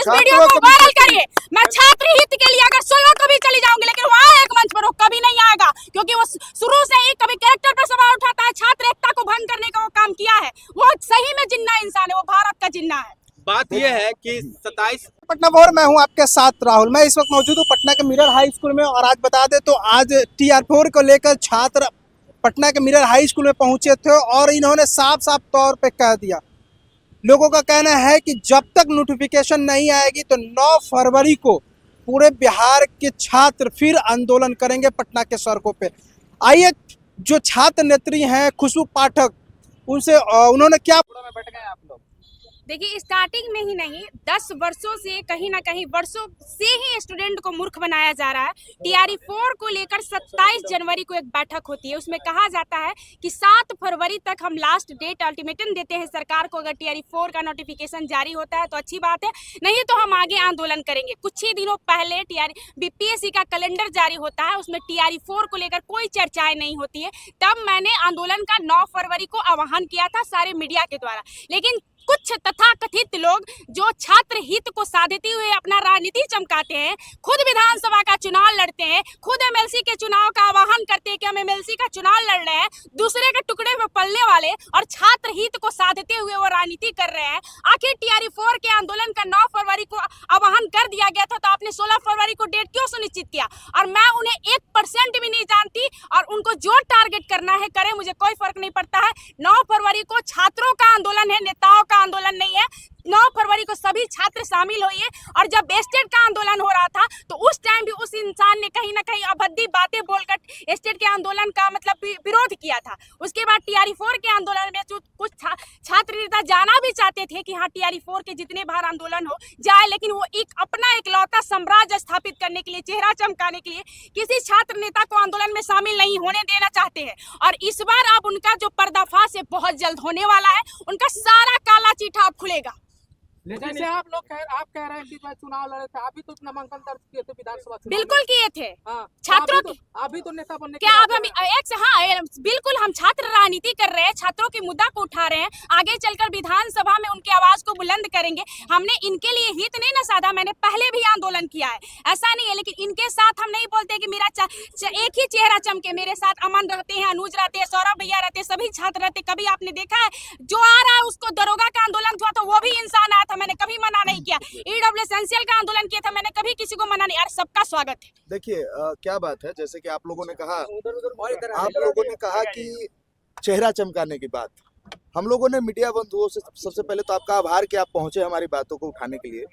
उस वीडियो को वायरल करिए। मैं छात्र हित के लिए अगर सोया कभी चली जाऊंगी, लेकिन वो एक मंच पर वो कभी नहीं आएगा, क्योंकि वो शुरू से ही कभी कैरेक्टर पर सवाल उठाता है। छात्र एकता को भंग करने का वो काम किया है। वो सही में जिन्ना इंसान है, वो भारत का जिन्ना है। बात यह है कि 27 पटना भोर मैं हूं आपके साथ राहुल। मैं इस वक्त मौजूद हूं पटना के मिरर हाई स्कूल में, और आज बता दें तो आज TR4 को लेकर छात्र पटना के मिरर हाई स्कूल में पहुंचे थे और इन्होंने साफ साफ तौर पे कह दिया, लोगों का कहना है कि जब तक नोटिफिकेशन नहीं आएगी तो 9 फरवरी को पूरे बिहार के छात्र फिर आंदोलन करेंगे पटना के सड़कों पे। आइए जो छात्र नेत्री हैं खुशबू पाठक, उनसे उन्होंने क्या में बैठ गए आप लोग। देखिए, स्टार्टिंग में ही नहीं, 10 वर्षों से कहीं ना कहीं वर्षों से ही स्टूडेंट को मूर्ख बनाया जा रहा है। TR4 को लेकर 27 जनवरी को एक बैठक होती है, उसमें कहा जाता है कि 7 फरवरी तक हम लास्ट डेट अल्टीमेटम देते हैं सरकार को। अगर TR4 का नोटिफिकेशन जारी होता है तो अच्छी बात है, नहीं तो हम आगे आंदोलन करेंगे। कुछ ही दिनों पहले BPSC का कैलेंडर जारी होता है, उसमें TR4 को लेकर कोई चर्चाएं नहीं होती है। तब मैंने आंदोलन का 9 फरवरी को आह्वान किया था सारे मीडिया के द्वारा, लेकिन कुछ तथाकथित लोग जो छात्र हित को साधते हुए अपना राजनीति चमकाते हैं, खुद विधानसभा का चुनाव लड़ते हैं, खुद MLC के चुनाव का आह्वान करते हैं कि हम MLC का चुनाव लड़ रहे हैं, दूसरे के टुकड़े में पलने वाले और छात्र हित को साधते हुए वो राजनीति कर रहे हैं। आखिर TR4 के आंदोलन का 9 फरवरी को आह्वान कर दिया गया था, तो आपने 16 फरवरी को डेट क्यों सुनिश्चित किया? और मैं उन्हें 1% भी नहीं जानती, और उनको जो टारगेट करना है करे, मुझे कोई फर्क नहीं पड़ता है। 9 फरवरी को छात्रों का आंदोलन है, नेताओं का आंदोलन नहीं है। 9 फरवरी को सभी छात्र शामिल होइए। और जब स्टेट का आंदोलन हो रहा था तो उस टाइम भी उस इंसान ने कहीं ना कहीं अभद्दी बातें बोलकर स्टेट के आंदोलन का मतलब विरोध किया था। उसके बाद TR4 के आंदोलन में जो कुछ छात्र नेता जाना भी चाहते थे कि हाँ TR4 के जितने बार आंदोलन हो जाए, लेकिन वो अपना इकलौता साम्राज्य स्थापित करने के लिए, चेहरा चमकाने के लिए किसी छात्र नेता को आंदोलन में शामिल नहीं होने देना चाहते हैं। और इस बार अब उनका जो पर्दाफाश है बहुत जल्द होने वाला है, उनका सारा काला चिट्ठा अब खुलेगा। जैसे आप कह रहे हैं कि जो चुनाव लड़े थे, आप भी तो नामांकन दर्ज किए थे विधानसभा चुनाव। बिल्कुल किए थे। हाँ, छात्रों की आप भी तो नेता बनने क्या अब हम हाँ बिल्कुल, हम छात्र राजनीति कर रहे हैं, छात्रों के मुद्दा को उठा रहे हैं, आगे चलकर विधानसभा में उनकी आवाज को बुलंद करेंगे। हमने इनके लिए हित नहीं ना साधा, मैंने पहले भी आंदोलन किया है, ऐसा नहीं है। लेकिन इनके साथ हम नहीं बोलते कि मेरा एक ही चेहरा चमके। मेरे साथ अमन रहते हैं, अनुज रहते हैं, सौरभ भैया रहते हैं, सभी छात्र रहते। कभी आपने देखा है जो आ रहा है उसको दरोगा का आंदोलन हुआ तो वो भी इंसान आया था, मैंने कभी मना नहीं किया। EW एसेंशियल का आंदोलन किया था, मैंने कभी किसी को मना नहीं। यार सबका स्वागत है। देखिए क्या बात है, जैसे कि आप लोगों ने कहा कि चेहरा चमकाने की बात, हम लोगों ने मीडिया बंधुओं से सबसे पहले तो आपका आभार कि आप पहुंचे हमारी बातों को उठाने के लिए।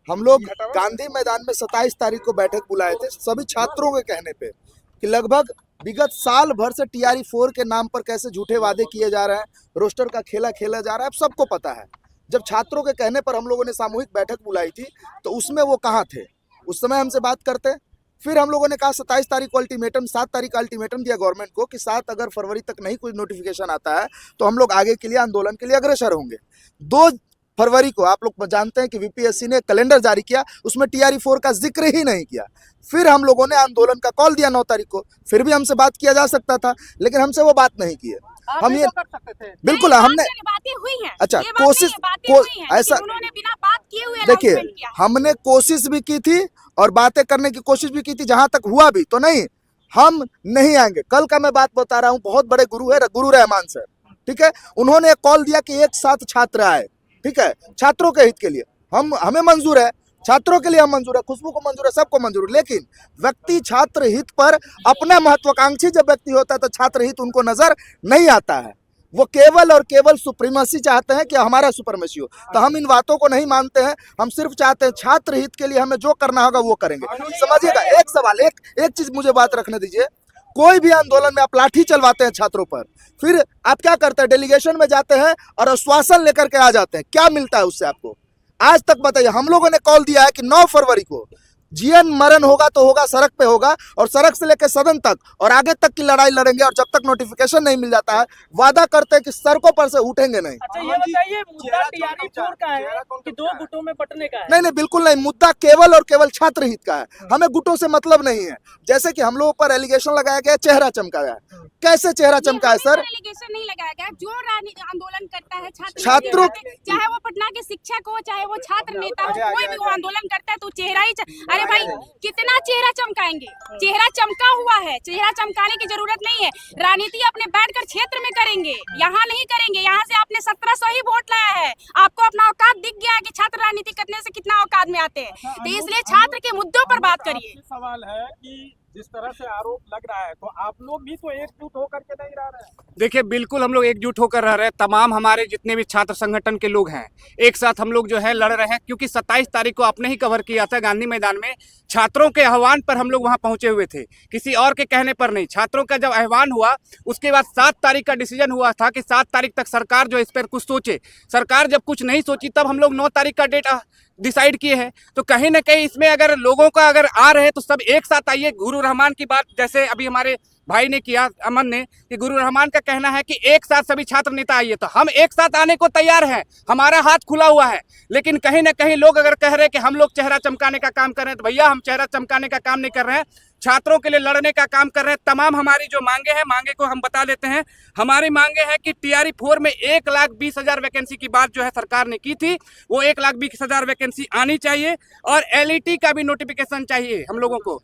हम लोग गांधी मैदान में 27 तारीख को बैठक बुलाए थे सभी छात्रों के कहने पे कि लगभग विगत साल भर से TR4 के नाम पर कैसे झूठे वादे किए जा रहे हैं, रोस्टर का खेला खेला जा रहा है, अब सबको पता है। जब छात्रों के कहने पर हम लोगों ने सामूहिक बैठक बुलाई थी तो उसमें वो कहाँ थे? उस समय हमसे बात करते। फिर हम लोगों ने कहा 27 तारीख को अल्टीमेटम, 7 तारीख का अल्टीमेटम दिया गवर्नमेंट को कि 7 अगर फरवरी तक नहीं कुछ नोटिफिकेशन आता है तो हम लोग आगे के लिए आंदोलन के लिए अग्रसर होंगे। 2 फरवरी को आप लोग जानते हैं कि BPSC ने कैलेंडर जारी किया, उसमें TR4 का जिक्र ही नहीं किया। फिर हम लोगों ने आंदोलन का कॉल दिया 9 तारीख को, फिर भी हमसे बात किया जा सकता था, लेकिन हमसे वो बात नहीं की है। हम ये कर सकते थे। बिल्कुल हमने बातें हुई हैं। अच्छा कोशिश ऐसा उन्होंने बिना बात किए हुए देखिए, announcement किया। हमने कोशिश भी की थी और बातें करने की कोशिश भी की थी, जहां तक हुआ भी तो नहीं, हम नहीं आएंगे। कल का मैं बात बता रहा हूं, बहुत बड़े गुरु है गुरु रहमान सर, ठीक है, उन्होंने कॉल दिया कि एक साथ छात्र आए, ठीक है, छात्रों के हित के लिए। हमें मंजूर है, छात्रों के लिए हम मंजूर है, खुशबू को मंजूर है, सबको मंजूर है, लेकिन व्यक्ति छात्र हित पर अपना महत्वाकांक्षी जब व्यक्ति होता है तो छात्र हित उनको नजर नहीं आता है। वो केवल और केवल सुप्रीमेसी चाहते हैं कि हमारा सुप्रीमेसी हो। तो हम इन बातों को नहीं मानते हैं, हम सिर्फ चाहते हैं छात्र हित के लिए हमें जो करना होगा वो करेंगे। समझिएगा, एक सवाल, एक चीज मुझे बात रखने दीजिए। कोई भी आंदोलन में आप लाठी चलवाते हैं छात्रों पर, फिर आप क्या करते हैं? डेलीगेशन में जाते हैं और आश्वासन लेकर के आ जाते हैं, क्या मिलता है उससे आपको? आज तक बताइए। हम लोगों ने कॉल दिया है कि 9 फरवरी को जीवन मरण होगा तो होगा, सड़क पे होगा, और सड़क से लेकर सदन तक और आगे तक की लड़ाई लड़ेंगे। और जब तक नोटिफिकेशन नहीं मिल जाता है, वादा करते हैं कि सड़कों पर से उठेंगे नहीं। अच्छा ये बताइए, मुद्दा टीआरई 4 का है कि 2 गुटों में बंटने का है? नहीं नहीं, बिल्कुल नहीं। मुद्दा केवल और केवल छात्र हित का है। हमें गुटों से मतलब नहीं है। जैसे कि हम लोगों पर एलिगेशन लगाया गया, चेहरा चमकाया है। कैसे चेहरा चमका है सर? एलिगेशन नहीं लगाया गया। जो आंदोलन करता है छात्रों, चाहे वो पटना के शिक्षक हो, चाहे वो छात्र नेता हो, कोई भी वो आंदोलन करता है तो चेहरा ही अरे भाई कितना चेहरा चमकाएंगे? चेहरा चमका हुआ है, चेहरा चमकाने की जरूरत नहीं है। राजनीति अपने बैठकर क्षेत्र में करेंगे, यहाँ नहीं करेंगे। यहाँ से आपने 1700 ही वोट लाया है, आपको अपना औकात दिख गया है कि छात्र राजनीति करने से कितना औकात में आते हैं। तो इसलिए छात्र के मुद्दों पर बात करिए। सवाल है कि जिस तरह से आरोप लग रहा है, तो आप लोग भी तो एकजुट होकर के नहीं रह रहे हैं। देखिए, बिल्कुल हम लोग एकजुट होकर रह रहे हैं। तमाम हमारे जितने भी छात्र संगठन के लोग हैं, एक साथ हम लोग जो है लड़ रहे हैं। क्योंकि 27 तारीख को आपने ही कवर किया था गांधी मैदान में, छात्रों के आह्वान पर हम लोग वहां पहुंचे हुए थे, किसी और के कहने पर नहीं। छात्रों का जब आह्वान हुआ, उसके बाद 7 तारीख का डिसीजन हुआ था कि 7 तारीख तक सरकार जो इस पर कुछ सोचे। सरकार जब कुछ नहीं सोची, तब हम लोग 9 तारीख का डेट डिसाइड किए हैं। तो कहीं ना कहीं इसमें अगर लोगों का अगर आ रहे तो सब एक साथ आइए। गुरु रहमान की बात जैसे अभी हमारे भाई ने किया, अमन ने, कि गुरु रहमान का कहना है कि एक साथ सभी छात्र नेता आइए, तो हम एक साथ आने को तैयार हैं, हमारा हाथ खुला हुआ है। लेकिन कहीं ना कहीं लोग अगर कह रहे हैं कि हम लोग चेहरा चमकाने का काम कर रहे हैं, तो भैया हम चेहरा चमकाने का काम नहीं कर रहे हैं, छात्रों के लिए लड़ने का काम कर रहे हैं। तमाम हमारी जो मांगे हैं, मांगे को हम बता देते हैं। हमारी मांगे हैं कि टीआरई 4 में 1,20,000 वैकेंसी की बात जो है सरकार ने की थी, वो 1,20,000 वैकेंसी आनी चाहिए। और एलईटी का भी नोटिफिकेशन चाहिए हम लोगों को।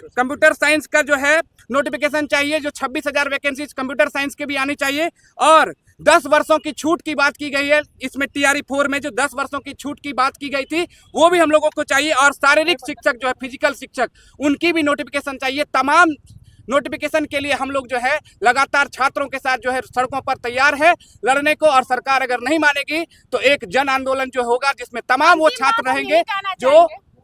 कंप्यूटर साइंस का जो है नोटिफिकेशन चाहिए, जो 26,000 वैकेंसी कंप्यूटर साइंस के भी आनी चाहिए। और 10 वर्षों की छूट की बात की गई है इसमें, टीआरई 4 में जो 10 वर्षों की छूट की बात की गई थी, वो भी हम लोगों को चाहिए। और शारीरिक शिक्षक जो है, फिजिकल शिक्षक, उनकी भी नोटिफिकेशन चाहिए। तमाम नोटिफिकेशन के लिए हम लोग जो है लगातार छात्रों के साथ जो है सड़कों पर तैयार है लड़ने को। और सरकार अगर नहीं मानेगी तो एक जन आंदोलन जो होगा, जिसमें तमाम वो छात्र रहेंगे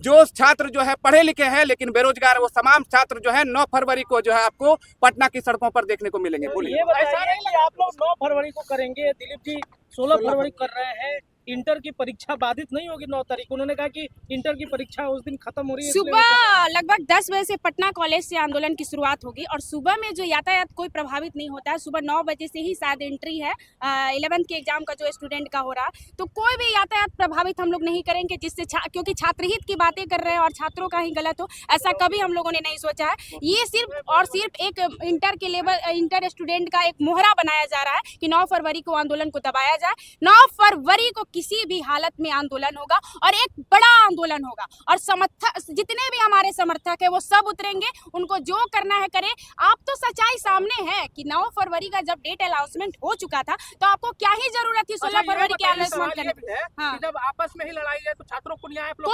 जो छात्र जो है पढ़े लिखे हैं लेकिन बेरोजगार, वो तमाम छात्र जो है 9 फरवरी को जो है आपको पटना की सड़कों पर देखने को मिलेंगे। बोलिए। ये बताइए कि आप लोग 9 फरवरी को करेंगे, दिलीप जी 16 फरवरी कर रहे हैं, इंटर की परीक्षा बाधित नहीं होगी 9 तारीख? उन्होंने कहा कि इंटर की परीक्षा उस दिन खत्म हो रही है। सुबह लगभग 10 बजे से पटना कॉलेज से आंदोलन की शुरुआत होगी और सुबह में जो यातायात कोई प्रभावित नहीं होता है। सुबह 9 बजे से ही शायद एंट्री है 11th के एग्जाम का जो स्टूडेंट का हो रहा, तो कोई भी यातायात प्रभावित हम लोग नहीं करेंगे, जिससे क्योंकि छात्रहित की बातें कर रहे हैं और छात्रों का ही गलत हो, ऐसा कभी हम लोगों ने नहीं सोचा है। ये सिर्फ और सिर्फ एक इंटर स्टूडेंट का एक मोहरा बनाया जा रहा है कि 9 फरवरी को आंदोलन को दबाया जाए। 9 फरवरी को किसी भी हालत में आंदोलन होगा और एक बड़ा आंदोलन होगा। और जितने भी हमारे समर्थक है वो सब उतरेंगे, उनको जो करना है करें। आप तो सच्चाई सामने है कि 9 फरवरी का जब डेट अनाउंसमेंट हो चुका था, तो आपको क्या ही जरूरत थी 16 फरवरी के अनाउंसमेंट करने की? जब आपस में ही लड़ाई है तो छात्रों को न्याय कोई